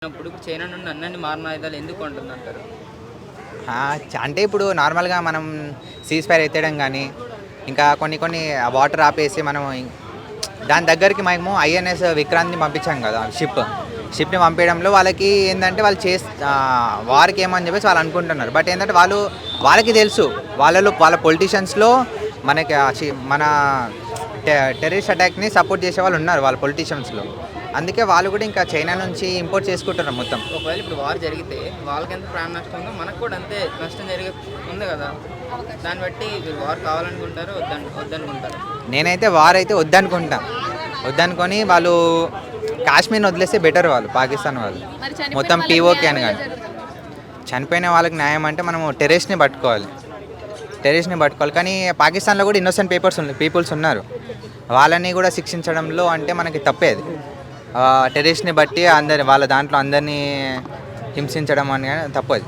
అప్పుడు చైనా నుండి అన్ని మారణ ఆయుధాలు ఎందుకు అంటారు? అంటే ఇప్పుడు నార్మల్‌గా మనం సీజ్ ఫైర్ ఎత్తేయడం గానీ, ఇంకా కొన్ని వాటర్ ఆపేసి మనం దాని దగ్గరికి మేము ఐఎన్ఎస్ విక్రాంత్‌ని పంపించాం కదా! షిప్‌ని పంపియడంలో వాళ్ళకి ఏందంటే వార్‌కి ఏమని చెప్పేసి వాళ్ళు అనుకుంటున్నారు. బట్ ఏందంటే వాళ్ళకి తెలుసు. వాళ్ళ పొలిటీషియన్స్‌లో మనకి మన టెర్రరిస్ట్ అటాక్‌ని సపోర్ట్ చేసేవాళ్ళు ఉన్నారు వాళ్ళ పొలిటీషియన్స్‌లో. అందుకే వాళ్ళు కూడా ఇంకా చైనా నుంచి ఇంపోర్ట్ చేసుకుంటున్నారు మొత్తం. ఒకవేళ ఇప్పుడు వార్ జరిగితే వాళ్ళకెంత ప్రాణ నష్టం ఉందో మనకు కూడా అంతే నష్టం ఉంది కదా! దాన్ని బట్టి మీరు వార్ కావాలనుకుంటారా? వద్దనుకుంటారా? నేనైతే వార్ అయితే వద్దనుకొని వాళ్ళు కాశ్మీర్‌ని వదిలేస్తే బెటర్ వాళ్ళు పాకిస్తాన్ వాళ్ళు. మొత్తం పీఓకే అని కానీ. చనిపోయిన వాళ్ళకి న్యాయం అంటే మనము టెర్రరిస్ట్‌ని పట్టుకోవాలి. కానీ పాకిస్తాన్‌లో కూడా ఇన్నోసెంట్ పీపుల్స్ ఉన్నారు. వాళ్ళని కూడా శిక్షించడంలో అంటే మనకి తప్పే అది. టెర్రరిస్ట్‌ని బట్టి వాళ్ళ దాంట్లో అందరినీ హింసించడం అని తప్పది.